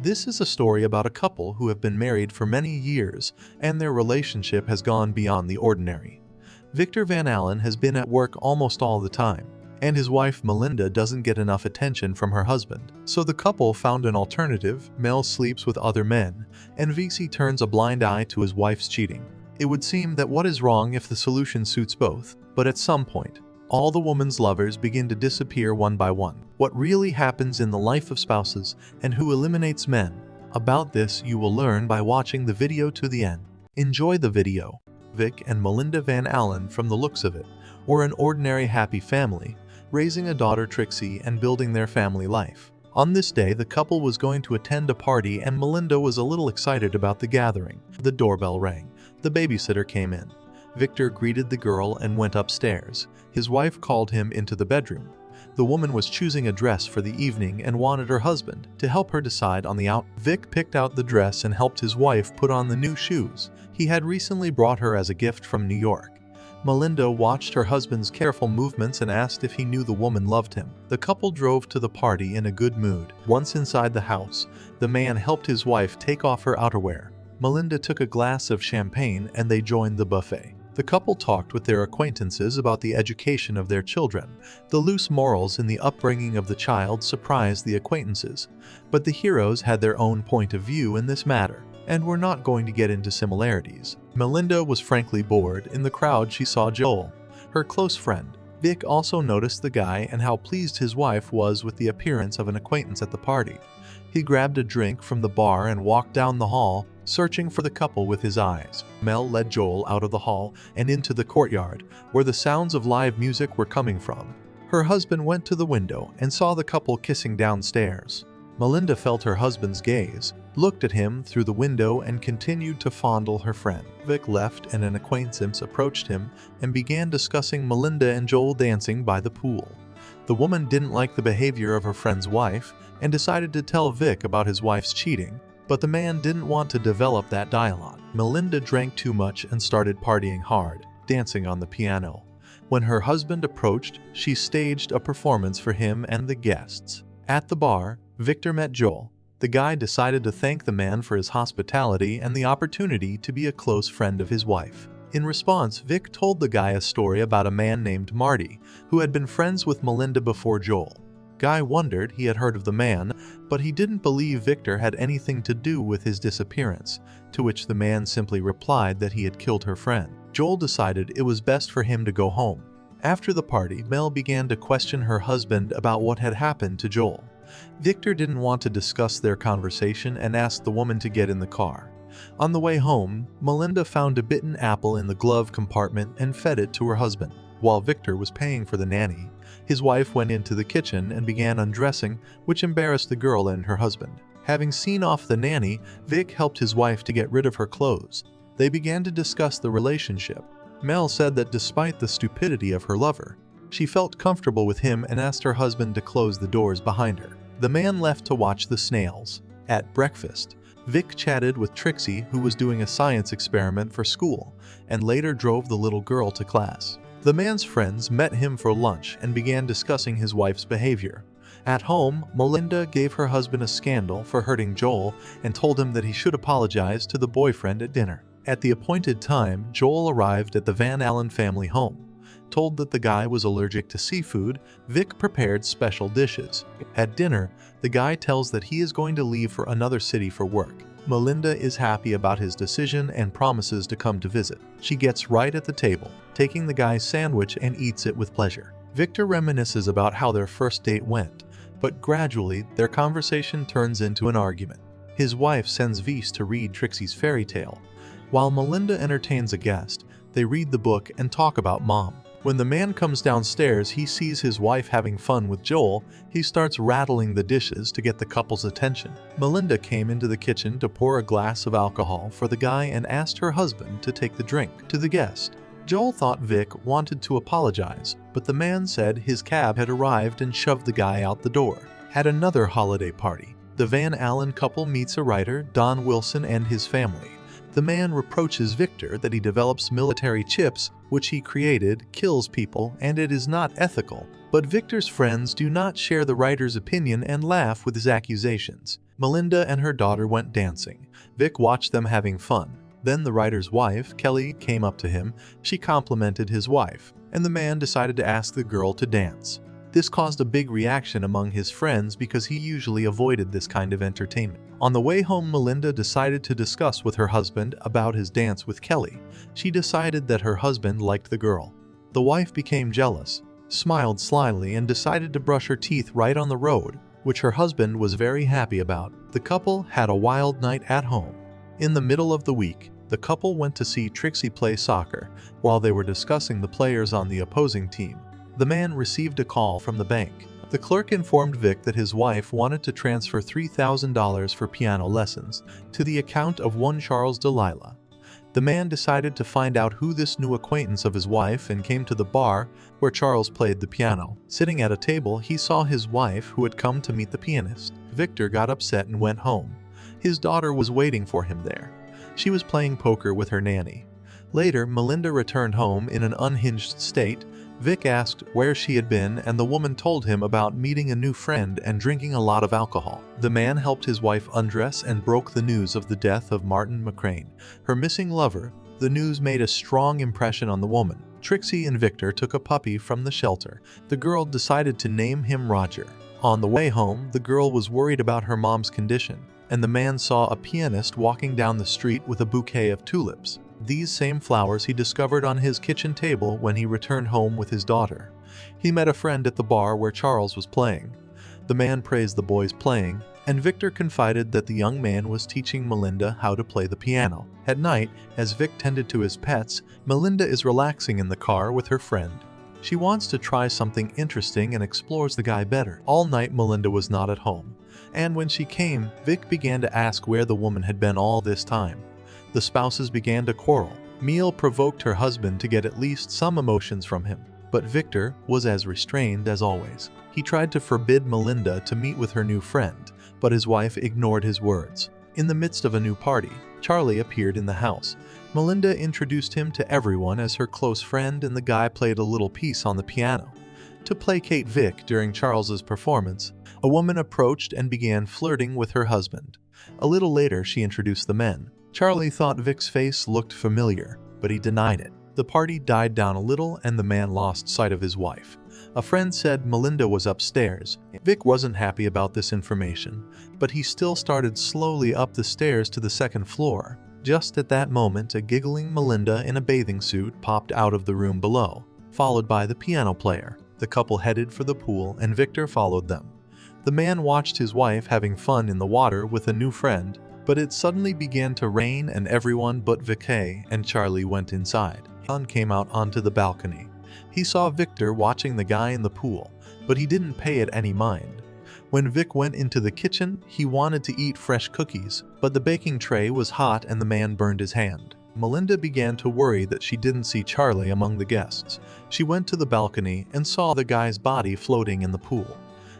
This is a story about a couple who have been married for many years, and their relationship has gone beyond the ordinary. Victor Van Allen has been at work almost all the time, and his wife Melinda doesn't get enough attention from her husband. So the couple found an alternative. Mel sleeps with other men, and VC turns a blind eye to his wife's cheating. It would seem that what is wrong if the solution suits both, but at some point, all the woman's lovers begin to disappear one by one. What really happens in the life of spouses and who eliminates men? About this you will learn by watching the video to the end. Enjoy the video. Vic and Melinda Van Allen, from the looks of it, were an ordinary happy family, raising a daughter Trixie and building their family life. On this day, the couple was going to attend a party and Melinda was a little excited about the gathering. The doorbell rang. The babysitter came in. Victor greeted the girl and went upstairs. His wife called him into the bedroom. The woman was choosing a dress for the evening and wanted her husband to help her decide on the outfit. Vic picked out the dress and helped his wife put on the new shoes he had recently brought her as a gift from New York. Melinda watched her husband's careful movements and asked if he knew the woman loved him. The couple drove to the party in a good mood. Once inside the house, the man helped his wife take off her outerwear. Melinda took a glass of champagne and they joined the buffet. The couple talked with their acquaintances about the education of their children. The loose morals in the upbringing of the child surprised the acquaintances, but the heroes had their own point of view in this matter, and were not going to get into similarities. Melinda was frankly bored. In the crowd she saw Joel, her close friend. Vic also noticed the guy and how pleased his wife was with the appearance of an acquaintance at the party. He grabbed a drink from the bar and walked down the hall, searching for the couple with his eyes. Mel led Joel out of the hall and into the courtyard, where the sounds of live music were coming from. Her husband went to the window and saw the couple kissing downstairs. Melinda felt her husband's gaze, looked at him through the window and continued to fondle her friend. Vic left and an acquaintance approached him and began discussing Melinda and Joel dancing by the pool. The woman didn't like the behavior of her friend's wife and decided to tell Vic about his wife's cheating, but the man didn't want to develop that dialogue. Melinda drank too much and started partying hard, dancing on the piano. When her husband approached, she staged a performance for him and the guests. At the bar, Victor met Joel. The guy decided to thank the man for his hospitality and the opportunity to be a close friend of his wife. In response, Vic told the guy a story about a man named Marty, who had been friends with Melinda before Joel. Guy wondered he had heard of the man, but he didn't believe Victor had anything to do with his disappearance, to which the man simply replied that he had killed her friend. Joel decided it was best for him to go home. After the party, Mel began to question her husband about what had happened to Joel. Victor didn't want to discuss their conversation and asked the woman to get in the car. On the way home, Melinda found a bitten apple in the glove compartment and fed it to her husband. While Victor was paying for the nanny, his wife went into the kitchen and began undressing, which embarrassed the girl and her husband. Having seen off the nanny, Vic helped his wife to get rid of her clothes. They began to discuss the relationship. Mel said that despite the stupidity of her lover, she felt comfortable with him and asked her husband to close the doors behind her. The man left to watch the snails. At breakfast, Vic chatted with Trixie, who was doing a science experiment for school, and later drove the little girl to class. The man's friends met him for lunch and began discussing his wife's behavior. At home, Melinda gave her husband a scandal for hurting Joel and told him that he should apologize to the boyfriend at dinner. At the appointed time, Joel arrived at the Van Allen family home. Told that the guy was allergic to seafood, Vic prepared special dishes. At dinner, the guy tells that he is going to leave for another city for work. Melinda is happy about his decision and promises to come to visit. She gets right at the table, taking the guy's sandwich and eats it with pleasure. Victor reminisces about how their first date went, but gradually their conversation turns into an argument. His wife sends Vice to read Trixie's fairy tale. While Melinda entertains a guest, they read the book and talk about Mom. When the man comes downstairs, he sees his wife having fun with Joel. He starts rattling the dishes to get the couple's attention. Melinda came into the kitchen to pour a glass of alcohol for the guy and asked her husband to take the drink to the guest. Joel thought Vic wanted to apologize, but the man said his cab had arrived and shoved the guy out the door. At another holiday party, the Van Allen couple meets a writer, Don Wilson, and his family. The man reproaches Victor that he develops military chips, which he created, kills people, and it is not ethical. But Victor's friends do not share the writer's opinion and laugh with his accusations. Melinda and her daughter went dancing. Vic watched them having fun. Then the writer's wife, Kelly, came up to him. She complimented his wife, and the man decided to ask the girl to dance. This caused a big reaction among his friends because he usually avoided this kind of entertainment. On the way home, Melinda decided to discuss with her husband about his dance with Kelly. She decided that her husband liked the girl. The wife became jealous, smiled slyly, and decided to brush her teeth right on the road, which her husband was very happy about. The couple had a wild night at home. In the middle of the week, the couple went to see Trixie play soccer. While they were discussing the players on the opposing team, the man received a call from the bank. The clerk informed Vic that his wife wanted to transfer $3,000 for piano lessons to the account of one Charles Delilah. The man decided to find out who this new acquaintance of his wife and came to the bar where Charles played the piano. Sitting at a table, he saw his wife who had come to meet the pianist. Victor got upset and went home. His daughter was waiting for him there. She was playing poker with her nanny. Later, Melinda returned home in an unhinged state. Vic asked where she had been, and the woman told him about meeting a new friend and drinking a lot of alcohol. The man helped his wife undress and broke the news of the death of Martin McCrane, her missing lover. The news made a strong impression on the woman. Trixie and Victor took a puppy from the shelter. The girl decided to name him Roger. On the way home, the girl was worried about her mom's condition, and the man saw a pianist walking down the street with a bouquet of tulips. These same flowers he discovered on his kitchen table when he returned home with his daughter. He met a friend at the bar where Charles was playing. The man praised the boy's playing, and Victor confided that the young man was teaching Melinda how to play the piano. At night, as Vic tended to his pets, Melinda is relaxing in the car with her friend. She wants to try something interesting and explores the guy better. All night, Melinda was not at home, and when she came, Vic began to ask where the woman had been all this time. The spouses began to quarrel. Meal provoked her husband to get at least some emotions from him, but Victor was as restrained as always. He tried to forbid Melinda to meet with her new friend, but his wife ignored his words. In the midst of a new party, Charlie appeared in the house. Melinda introduced him to everyone as her close friend, and the guy played a little piece on the piano. To placate Vic during Charles's performance, a woman approached and began flirting with her husband. A little later, she introduced the men. Charlie thought Vic's face looked familiar, but he denied it. The party died down a little and the man lost sight of his wife. A friend said Melinda was upstairs. Vic wasn't happy about this information, but he still started slowly up the stairs to the second floor. Just at that moment, a giggling Melinda in a bathing suit popped out of the room below, followed by the piano player. The couple headed for the pool and Victor followed them. The man watched his wife having fun in the water with a new friend, but it suddenly began to rain and everyone but Vic and Charlie went inside. John came out onto the balcony. He saw Victor watching the guy in the pool, but he didn't pay it any mind. When Vic went into the kitchen, he wanted to eat fresh cookies, but the baking tray was hot and the man burned his hand. Melinda began to worry that she didn't see Charlie among the guests. She went to the balcony and saw the guy's body floating in the pool.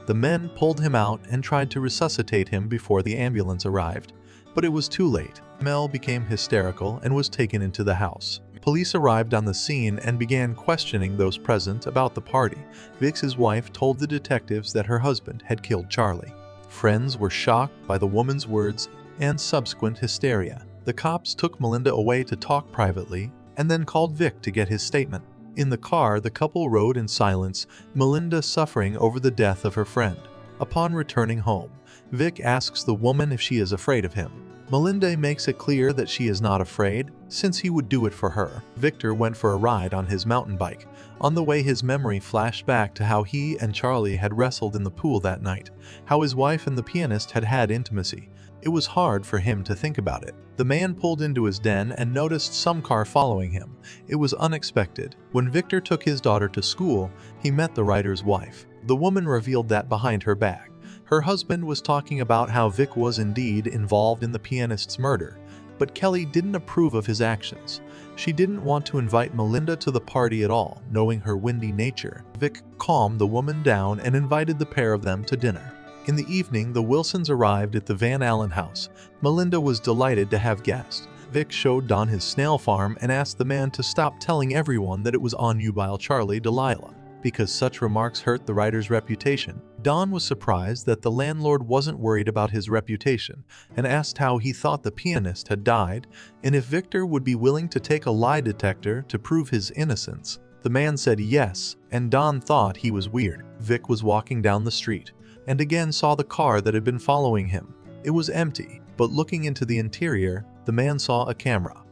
The men pulled him out and tried to resuscitate him before the ambulance arrived, but it was too late. Mel became hysterical and was taken into the house. Police arrived on the scene and began questioning those present about the party. Vic's wife told the detectives that her husband had killed Charlie. Friends were shocked by the woman's words and subsequent hysteria. The cops took Melinda away to talk privately and then called Vic to get his statement. In the car, the couple rode in silence, Melinda suffering over the death of her friend. Upon returning home, Vic asks the woman if she is afraid of him. Melinda makes it clear that she is not afraid, since he would do it for her. Victor went for a ride on his mountain bike. On the way, his memory flashed back to how he and Charlie had wrestled in the pool that night, how his wife and the pianist had had intimacy. It was hard for him to think about it. The man pulled into his den and noticed some car following him. It was unexpected. When Victor took his daughter to school, he met the writer's wife. The woman revealed that behind her back, her husband was talking about how Vic was indeed involved in the pianist's murder, but Kelly didn't approve of his actions. She didn't want to invite Melinda to the party at all, knowing her windy nature. Vic calmed the woman down and invited the pair of them to dinner. In the evening, the Wilsons arrived at the Van Allen house. Melinda was delighted to have guests. Vic showed Don his snail farm and asked the man to stop telling everyone that it was on Ubile Charlie Delilah, because such remarks hurt the writer's reputation. Don was surprised that the landlord wasn't worried about his reputation and asked how he thought the pianist had died and if Victor would be willing to take a lie detector to prove his innocence. The man said yes, and Don thought he was weird. Vic was walking down the street and again saw the car that had been following him. It was empty, but looking into the interior, the man saw a camera.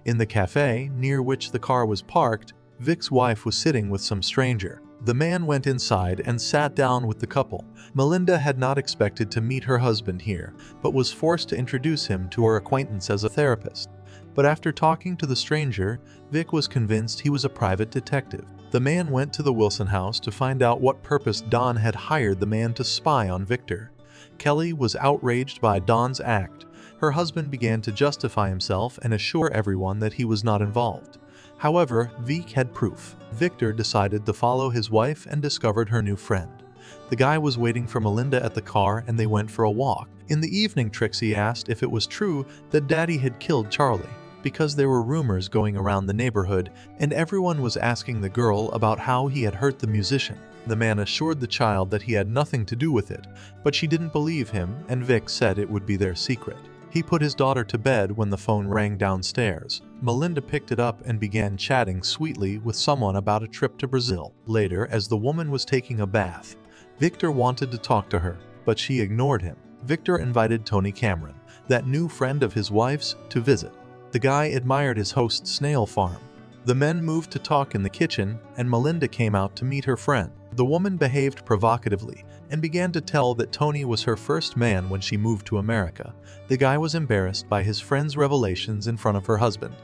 In the cafe near which the car was parked, Vic's wife was sitting with some stranger. The man went inside and sat down with the couple. Melinda had not expected to meet her husband here, but was forced to introduce him to her acquaintance as a therapist. But after talking to the stranger, Vic was convinced he was a private detective. The man went to the Wilson house to find out what purpose Don had hired the man to spy on Victor. Kelly was outraged by Don's act. Her husband began to justify himself and assure everyone that he was not involved. However, Vic had proof. Victor decided to follow his wife and discovered her new friend. The guy was waiting for Melinda at the car and they went for a walk. In the evening, Trixie asked if it was true that Daddy had killed Charlie, because there were rumors going around the neighborhood and everyone was asking the girl about how he had hurt the musician. The man assured the child that he had nothing to do with it, but she didn't believe him and Vic said it would be their secret. He put his daughter to bed when the phone rang downstairs. Melinda picked it up and began chatting sweetly with someone about a trip to Brazil. Later, as the woman was taking a bath, Victor wanted to talk to her, but she ignored him. Victor invited Tony Cameron, that new friend of his wife's, to visit. The guy admired his host's snail farm. The men moved to talk in the kitchen, and Melinda came out to meet her friend. The woman behaved provocatively and began to tell that Tony was her first man when she moved to America. The guy was embarrassed by his friend's revelations in front of her husband.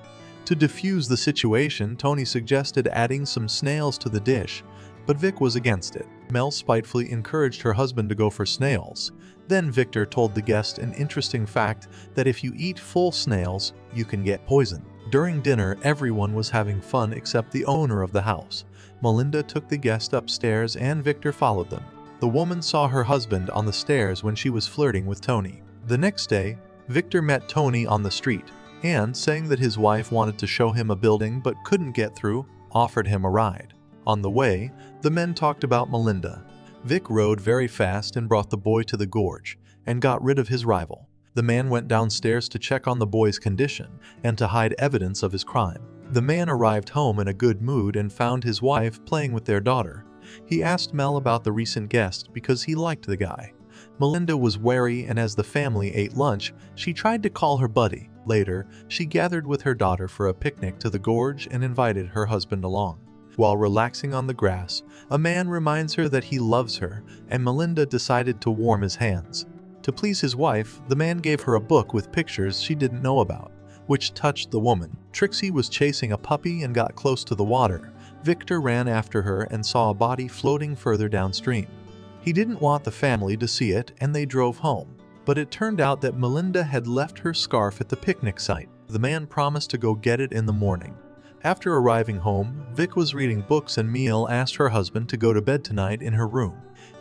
To defuse the situation, Tony suggested adding some snails to the dish, but Vic was against it. Mel spitefully encouraged her husband to go for snails. Then Victor told the guest an interesting fact that if you eat full snails, you can get poisoned. During dinner, everyone was having fun except the owner of the house. Melinda took the guest upstairs and Victor followed them. The woman saw her husband on the stairs when she was flirting with Tony. The next day, Victor met Tony on the street and, saying that his wife wanted to show him a building but couldn't get through, offered him a ride. On the way, the men talked about Melinda. Vic rode very fast and brought the boy to the gorge and got rid of his rival. The man went downstairs to check on the boy's condition and to hide evidence of his crime. The man arrived home in a good mood and found his wife playing with their daughter. He asked Mel about the recent guest because he liked the guy. Melinda was wary, and as the family ate lunch, she tried to call her buddy. Later, she gathered with her daughter for a picnic to the gorge and invited her husband along. While relaxing on the grass, a man reminds her that he loves her, and Melinda decided to warm his hands. To please his wife, the man gave her a book with pictures she didn't know about, which touched the woman. Trixie was chasing a puppy and got close to the water. Victor ran after her and saw a body floating further downstream. He didn't want the family to see it and they drove home, but it turned out that Melinda had left her scarf at the picnic site. The man promised to go get it in the morning. After arriving home, Vic was reading books and Mel asked her husband to go to bed tonight in her room.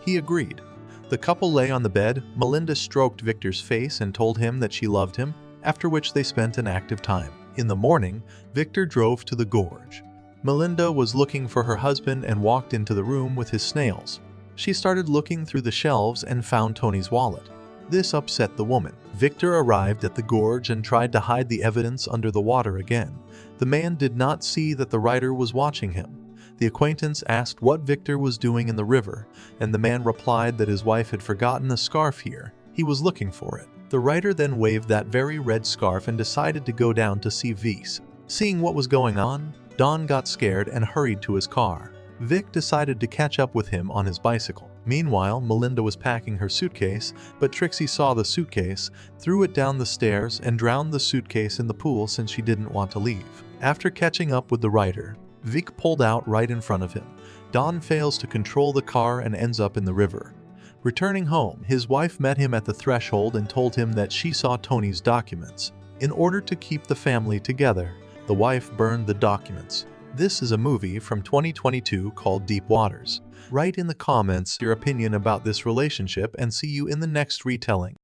He agreed. The couple lay on the bed. Melinda stroked Victor's face and told him that she loved him, after which they spent an active time. In the morning, Victor drove to the gorge. Melinda was looking for her husband and walked into the room with his snails. She started looking through the shelves and found Tony's wallet. This upset the woman. Victor arrived at the gorge and tried to hide the evidence under the water again. The man did not see that the writer was watching him. The acquaintance asked what Victor was doing in the river, and the man replied that his wife had forgotten a scarf here. He was looking for it. The writer then waved that very red scarf and decided to go down to see Vic. Seeing what was going on, Don got scared and hurried to his car. Vic decided to catch up with him on his bicycle. Meanwhile, Melinda was packing her suitcase, but Trixie saw the suitcase, threw it down the stairs, and drowned the suitcase in the pool since she didn't want to leave. After catching up with the writer, Vic pulled out right in front of him. Don fails to control the car and ends up in the river. Returning home, his wife met him at the threshold and told him that she saw Tony's documents. In order to keep the family together, the wife burned the documents. This is a movie from 2022 called Deep Waters. Write in the comments your opinion about this relationship and see you in the next retelling.